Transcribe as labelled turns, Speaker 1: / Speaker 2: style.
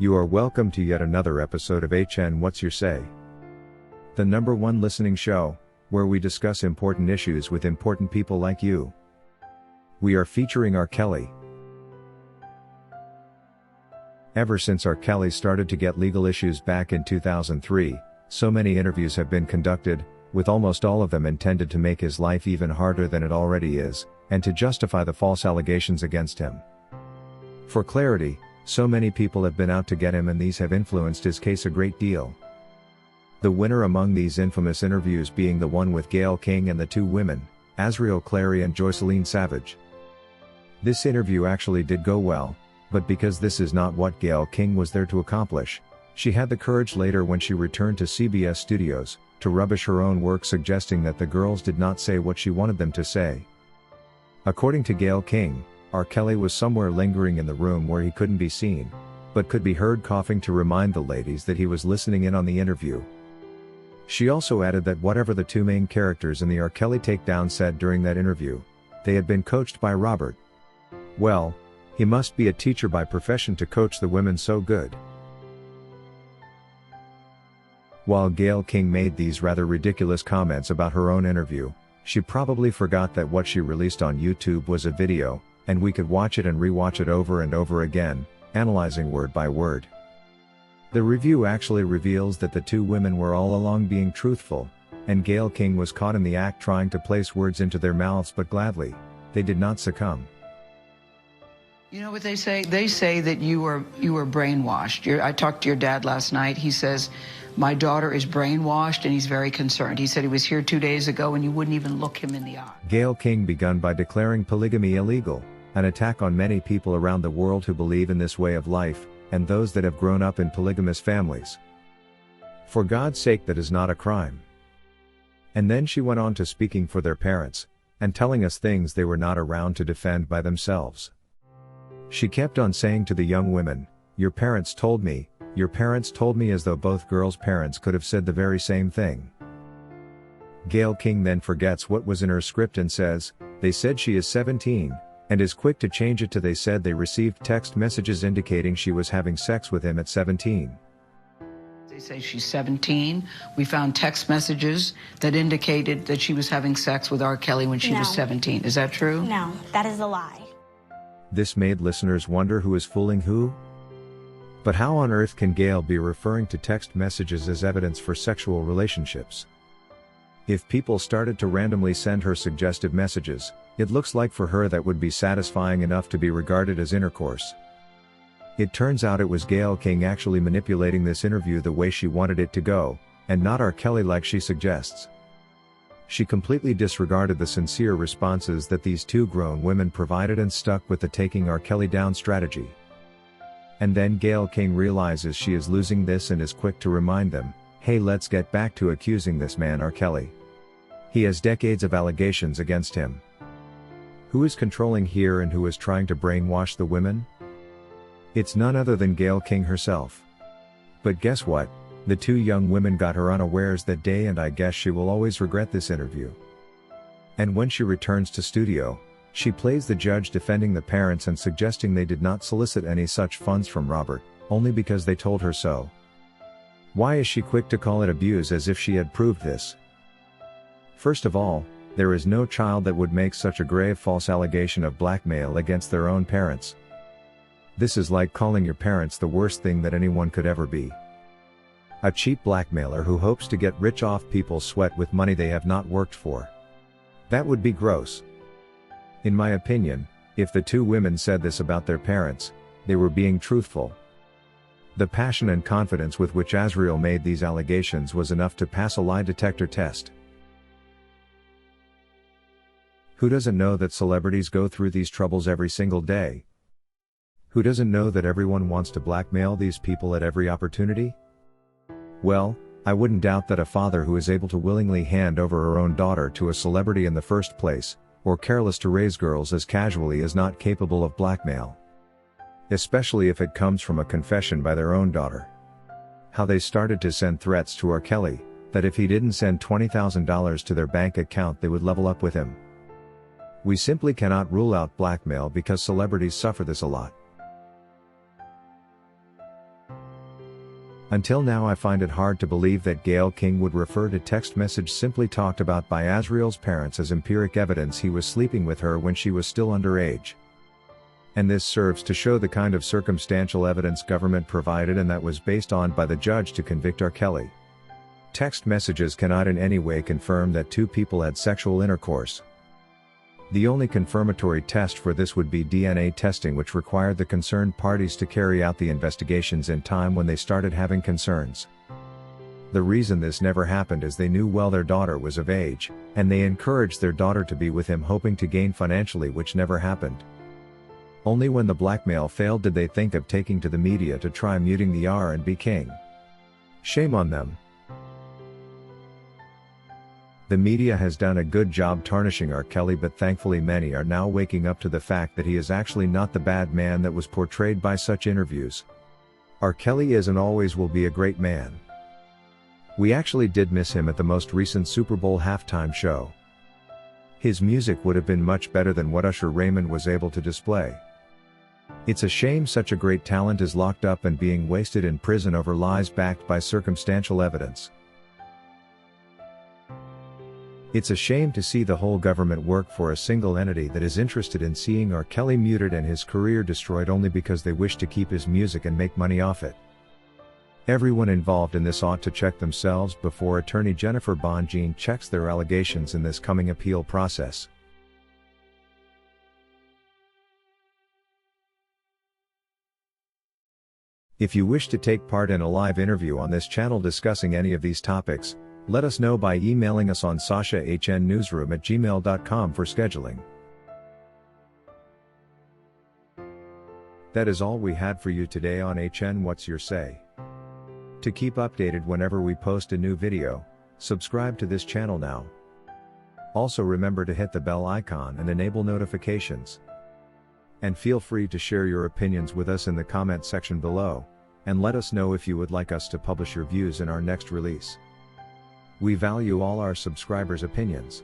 Speaker 1: You are welcome to yet another episode of HN What's Your Say? The #1 listening show, where we discuss important issues with important people like you. We are featuring R. Kelly. Ever since R. Kelly started to get legal issues back in 2003, so many interviews have been conducted, with almost all of them intended to make his life even harder than it already is, and to justify the false allegations against him. For clarity, so many people have been out to get him, and these have influenced his case a great deal. The winner among these infamous interviews being the one with Gayle King and the two women, Azriel Clary and Joycelyn Savage. This interview actually did go well, but because this is not what Gayle King was there to accomplish, she had the courage later when she returned to CBS Studios, to rubbish her own work, suggesting that the girls did not say what she wanted them to say. According to Gayle King, R. Kelly was somewhere lingering in the room where he couldn't be seen, but could be heard coughing to remind the ladies that he was listening in on the interview. She also added that whatever the two main characters in the R. Kelly takedown said during that interview, they had been coached by Robert. Well, he must be a teacher by profession to coach the women so good. While Gayle King made these rather ridiculous comments about her own interview, she probably forgot that what she released on YouTube was a video, and we could watch it and re-watch it over and over again, analyzing word by word. The review actually reveals that the two women were all along being truthful, and Gayle King was caught in the act trying to place words into their mouths, but gladly, they did not succumb.
Speaker 2: You know what they say? They say that you were brainwashed. I talked to your dad last night. He says, my daughter is brainwashed, and he's very concerned. He said he was here 2 days ago and you wouldn't even look him in the eye. Gayle
Speaker 1: King began by declaring polygamy illegal, an attack on many people around the world who believe in this way of life, and those that have grown up in polygamous families. For God's sake, that is not a crime. And then she went on to speaking for their parents, and telling us things they were not around to defend by themselves. She kept on saying to the young women, your parents told me, as though both girls' parents could have said the very same thing. Gayle King then forgets what was in her script and says, they said she is 17, and is quick to change it to they said they received text messages indicating she was having sex with him at 17.
Speaker 2: They say she's 17. We found text messages that indicated that she was having sex with R. Kelly when she was 17. Is that true?
Speaker 3: No, that is a lie.
Speaker 1: This made listeners wonder who is fooling who? But how on earth can Gayle be referring to text messages as evidence for sexual relationships? If people started to randomly send her suggestive messages, it looks like for her that would be satisfying enough to be regarded as intercourse. It turns out it was Gayle King actually manipulating this interview the way she wanted it to go, and not R. Kelly like she suggests. She completely disregarded the sincere responses that these two grown women provided and stuck with the taking R. Kelly down strategy. And then Gayle King realizes she is losing this and is quick to remind them, hey, let's get back to accusing this man R. Kelly. He has decades of allegations against him. Who is controlling here and who is trying to brainwash the women? It's none other than Gayle King herself. But guess what? The two young women got her unawares that day, and I guess she will always regret this interview. And when she returns to studio, she plays the judge defending the parents and suggesting they did not solicit any such funds from Robert, only because they told her so. Why is she quick to call it abuse as if she had proved this? First of all, there is no child that would make such a grave false allegation of blackmail against their own parents. This is like calling your parents the worst thing that anyone could ever be. A cheap blackmailer who hopes to get rich off people's sweat with money they have not worked for. That would be gross. In my opinion, if the two women said this about their parents, they were being truthful. The passion and confidence with which Azriel made these allegations was enough to pass a lie detector test. Who doesn't know that celebrities go through these troubles every single day? Who doesn't know that everyone wants to blackmail these people at every opportunity? Well, I wouldn't doubt that a father who is able to willingly hand over her own daughter to a celebrity in the first place, or careless to raise girls as casually, is not capable of blackmail. Especially if it comes from a confession by their own daughter. How they started to send threats to R. Kelly, that if he didn't send $20,000 to their bank account they would level up with him. We simply cannot rule out blackmail because celebrities suffer this a lot. Until now I find it hard to believe that Gayle King would refer to text message simply talked about by Azriel's parents as empiric evidence he was sleeping with her when she was still underage. And this serves to show the kind of circumstantial evidence government provided and that was based on by the judge to convict R. Kelly. Text messages cannot in any way confirm that two people had sexual intercourse. The only confirmatory test for this would be DNA testing, which required the concerned parties to carry out the investigations in time when they started having concerns. The reason this never happened is they knew well their daughter was of age, and they encouraged their daughter to be with him hoping to gain financially, which never happened. Only when the blackmail failed did they think of taking to the media to try muting the R&B king. Shame on them. The media has done a good job tarnishing R. Kelly, but thankfully many are now waking up to the fact that he is actually not the bad man that was portrayed by such interviews. R. Kelly is and always will be a great man. We actually did miss him at the most recent Super Bowl halftime show. His music would have been much better than what Usher Raymond was able to display. It's a shame such a great talent is locked up and being wasted in prison over lies backed by circumstantial evidence. It's a shame to see the whole government work for a single entity that is interested in seeing R. Kelly muted and his career destroyed only because they wish to keep his music and make money off it. Everyone involved in this ought to check themselves before attorney Jennifer Bonjean checks their allegations in this coming appeal process. If you wish to take part in a live interview on this channel discussing any of these topics, let us know by emailing us on sashahnnewsroom@gmail.com for scheduling. That is all we had for you today on HN What's Your Say? To keep updated whenever we post a new video, subscribe to this channel now. Also remember to hit the bell icon and enable notifications. And feel free to share your opinions with us in the comment section below, and let us know if you would like us to publish your views in our next release. We value all our subscribers' opinions.